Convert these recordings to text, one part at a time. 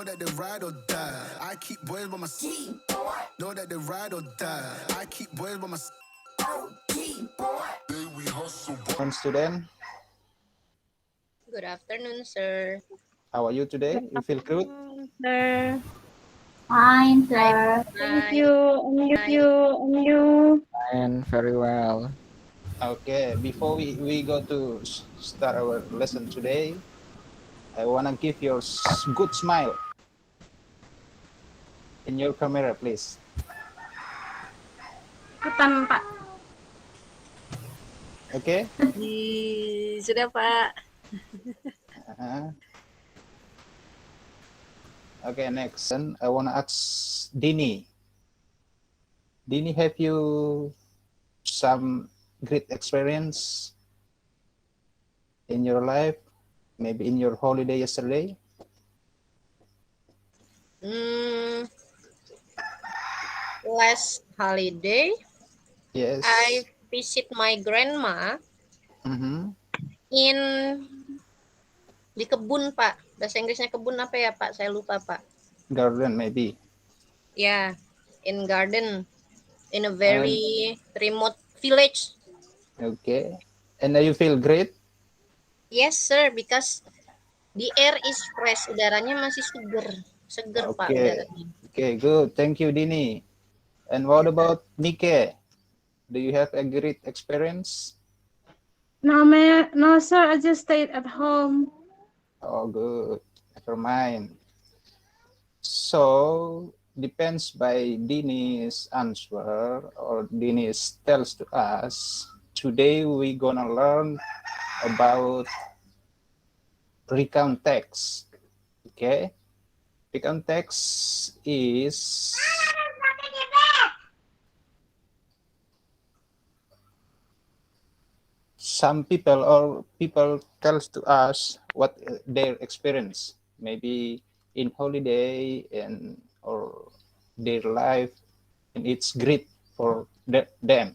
that they ride or die. I keep boys by my side. Know that they ride or die. I keep boys by my side. Student, Good afternoon, sir. how are you today? You feel good? Sir. Fine, Hi, sir. Thank hi, you. hi. And you. And very well. Okay, before we go to start our lesson today, I want to give you a good smile in your camera, please. Ikutan, Pak. Okay? Sudah, Pak. Uh, okay, next. And I want to ask Dini. Dini, have you some great experience in your life? Maybe in your holiday yesterday? Last holiday, Yes. I visit my grandma in di kebun, Pak. Bahasa Inggrisnya kebun apa ya, Pak? Saya lupa, Pak. Garden, maybe. Yeah, in garden, in a very remote village. Okay. And you feel great? Yes, sir, because the air is fresh. Udaranya masih seger. Seger, Pak, Okay. udaranya. Okay, good. Thank you, Dini. And what about Nike? Do you have a great experience? No, sir. I just stayed at home. Oh, good. Never mind. So, depends by Dini's answer or Dini's tells to us. Today we gonna learn about recount text. Okay? Recount text is some people tells to us what their experience, maybe in holiday and or their life, and it's great for them.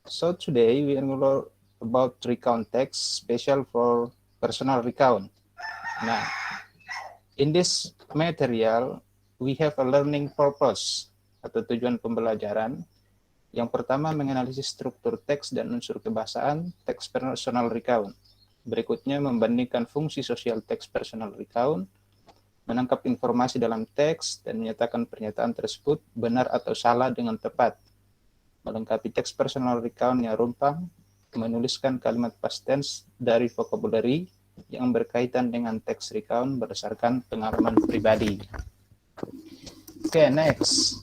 So today we are going to learn about recount text special for personal recount. Now, in this material we have a learning purpose atau tujuan pembelajaran. Yang pertama, menganalisis struktur teks dan unsur kebahasaan teks personal recount. Berikutnya, membandingkan fungsi sosial teks personal recount, menangkap informasi dalam teks, dan menyatakan pernyataan tersebut benar atau salah dengan tepat. Melengkapi teks personal recount yang rumpang, menuliskan kalimat past tense dari vocabulary yang berkaitan dengan teks recount berdasarkan pengalaman pribadi. Okay, next.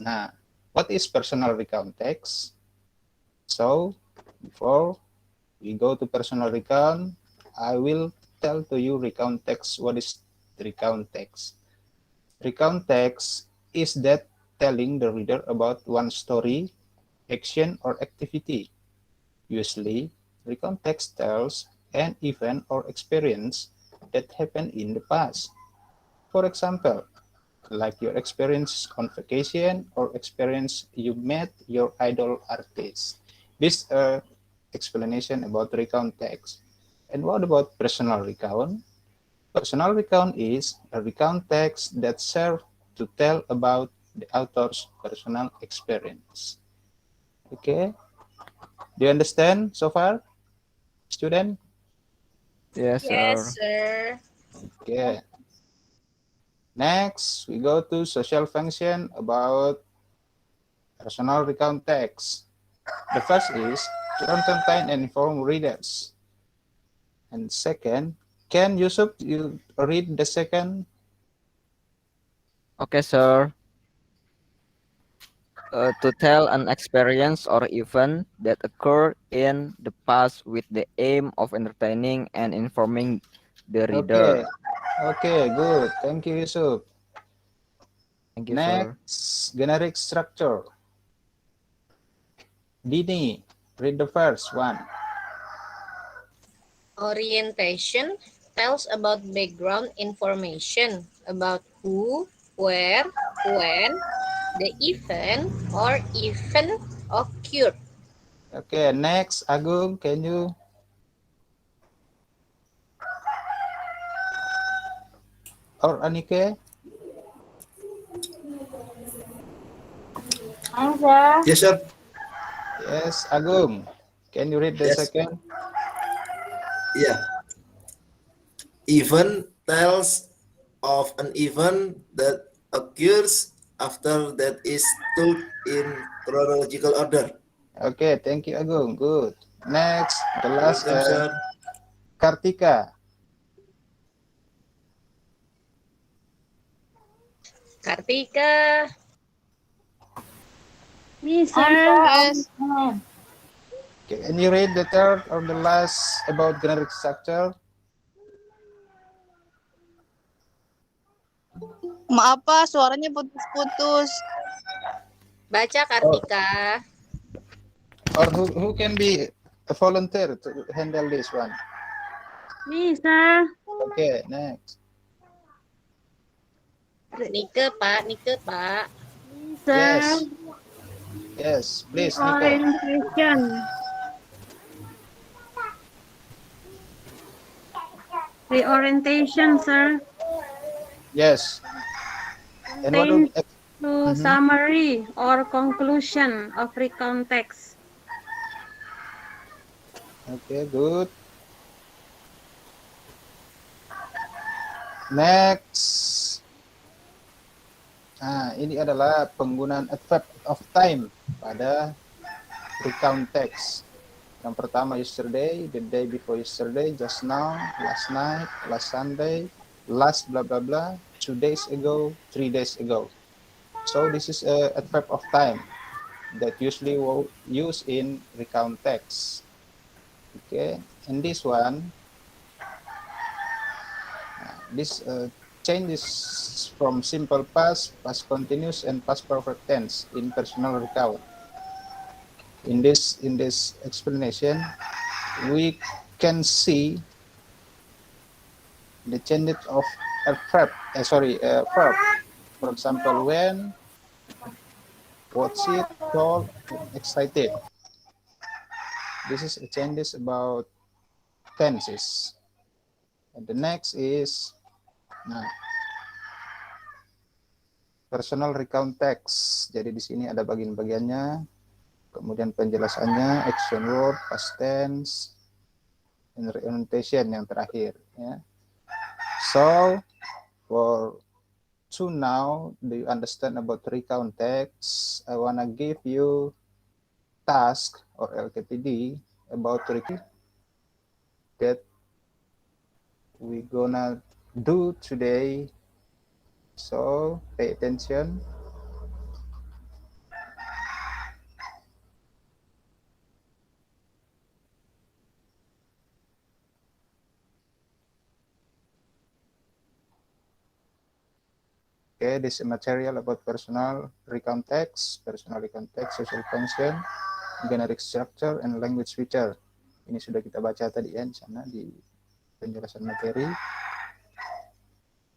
Nah, what is personal recount text? So, before we go to personal recount, I will tell to you recount text. What is recount text? Recount text is that telling the reader about one story, action, or activity. Usually, recount text tells an event or experience that happened in the past. For example, like your experience on vacation or experience you met your idol artist. This explanation about recount text. And what about personal recount? Personal recount is a recount text that serves to tell about the author's personal experience. Okay, do you understand so far, student? Yes, Yes, sir. sir. Okay. Next, we go to social function about personal recount text. The first is to entertain and inform readers. And second, can Yusuf you read the second? Okay, sir. To tell an experience or event that occurred in the past with the aim of entertaining and informing the reader. Okay, good. Thank you, Yusuf. Thank you, sir. Next, generic structure. Dini, read the first one. Orientation tells about background information about who, where, when, the event or event occurred. Okay, next, Agung, can you? or Anike? Answer. Yes, sir. Yes, Agung. Can you read the Yes. second? Yeah. Event tells of an event that occurs after that is told in chronological order. Okay, thank you, Agung. Good. Next, the last, Welcome, sir. Kartika. Kartika. Me, Answer. sir. Yes. Only Can you read the third or the last about generic structure? Maaf Pak, suaranya putus-putus. Baca Kartika. Or who can be a volunteer to handle this one? Me, sir. Okay, next. Nike, Pak. Nike, Pak. Me, sir. Yes. Yes, please, Nika. Reorientation. Reorientation, sir. Yes. And what would Contains to summary or conclusion of recount text. Okay, good. Next. Nah, ini adalah penggunaan adverb of time pada recount text. Yang pertama yesterday, the day before yesterday, just now, last night, last Sunday, last blah blah blah, 2 days ago, 3 days ago. So this is a adverb of time that usually used in recount text. Okay, and this one, this changes from simple past, past continuous, and past perfect tense in personal recount. In this explanation, we can see the changes of a verb. Verb. For example, when, what's it, called, excited. This is a changes about tenses. And the next is personal recount text. Jadi di sini ada bagian-bagiannya. Kemudian penjelasannya, action word, past tense, and reorientation yang terakhir. Ya. So, for now, do you understand about recount text? I wanna give you task or LKPD about recount that we gonna do today. So, pay attention. Okay, this is material about personal recount text, social function, generic structure, and language feature. Ini sudah kita baca tadi ya di sana di penjelasan materi.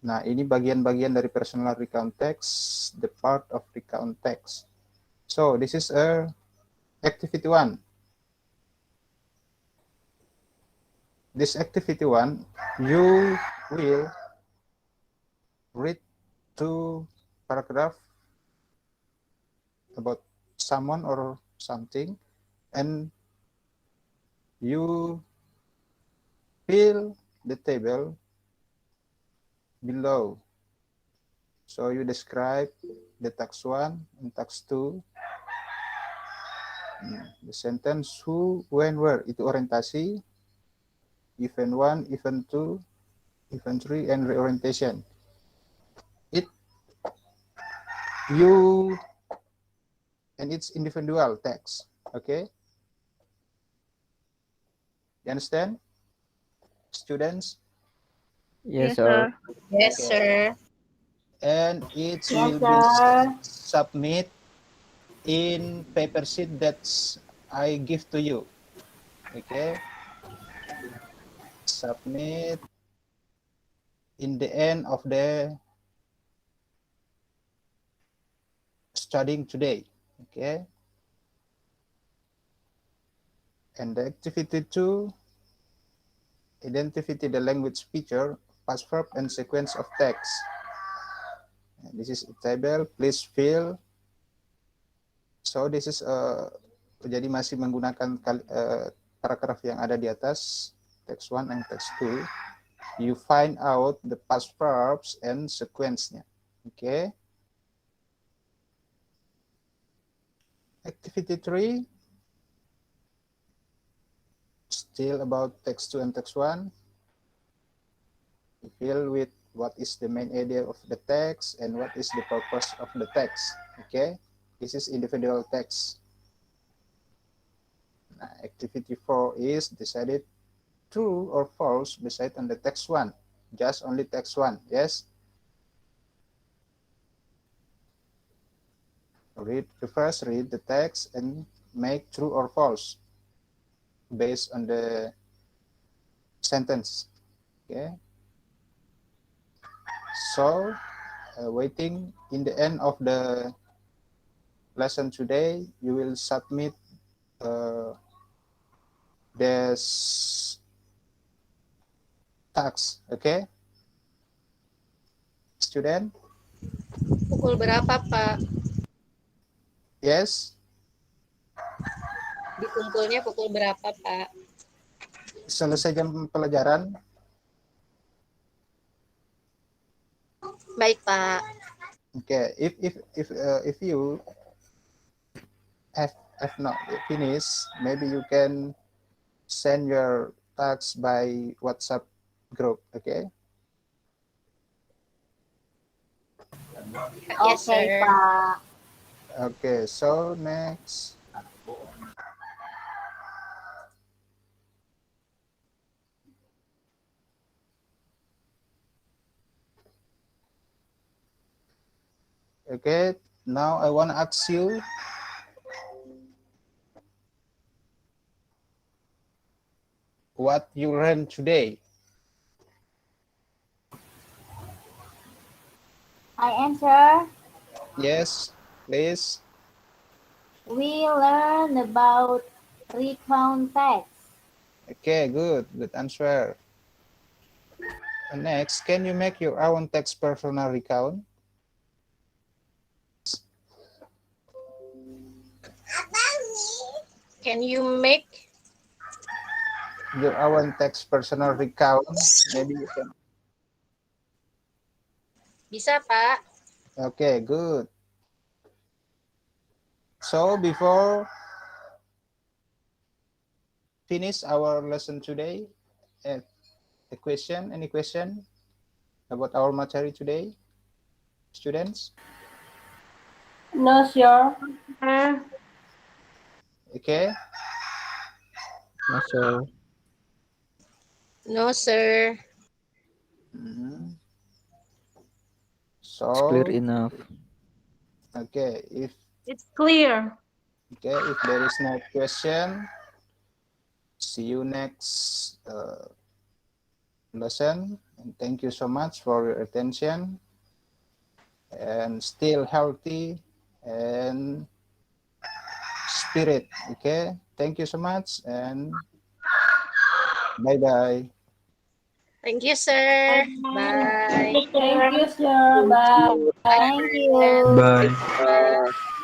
Nah, ini bagian-bagian dari personal recount text, the part of recount text. So, this is activity 1. This activity 1, you will read 2 paragraph about someone or something, and you fill the table below. So you describe the task 1 and task 2. The sentence who, when, where, itu orientasi. Event 1, event 2, event 3, and reorientation. And it's individual text. Okay? You understand, students? Yes, sir. Yes, Okay. sir. And it Yes, will be submit in paper sheet that I give to you. Okay? Submit in the end of the studying today. Okay? And the activity 2, identify the language feature past verb and sequence of text. This is a table, please fill. So this is jadi masih menggunakan paragraf yang ada di atas, text 1 and text 2. You find out the past verbs and sequence-nya. Okay. Activity 3. Still about text 2 and text 1. You fill with what is the main idea of the text and what is the purpose of the text. Okay. This is individual text. Nah, activity 4 is decided true or false based on the text 1. Just only text 1. Yes. Read the text and make true or false based on the sentence. Okay. So, waiting in the end of the lesson today, you will submit this task. Okay, student? Pukul berapa, Pak? Yes. Dikumpulnya pukul berapa, Pak? Selesai jam pelajaran. Baik, Pak. Okay, if you have not finished, maybe you can send your tasks by WhatsApp group. Okay. Yes, sir. Pak. Okay. So next. Okay, now I want to ask you, what you learned today? I answer. Yes, please. We learn about recount text. Okay, good answer. And next, can you make your own text personal recount? Can you make Your own text personal recount? Maybe you can. bisa, Pak? Okay, good. So before finish our lesson today, any question about our material today, students? No, sure. Okay. No, sir. No, sir. Mhm. It's So clear enough. okay, if It's clear. there is no question, see you next lesson, and thank you so much for your attention, and still healthy and spirit. Okay, thank you so much, and bye bye. Thank you, sir. Bye. Thank you, sir. Bye. Thank you. Bye. Bye.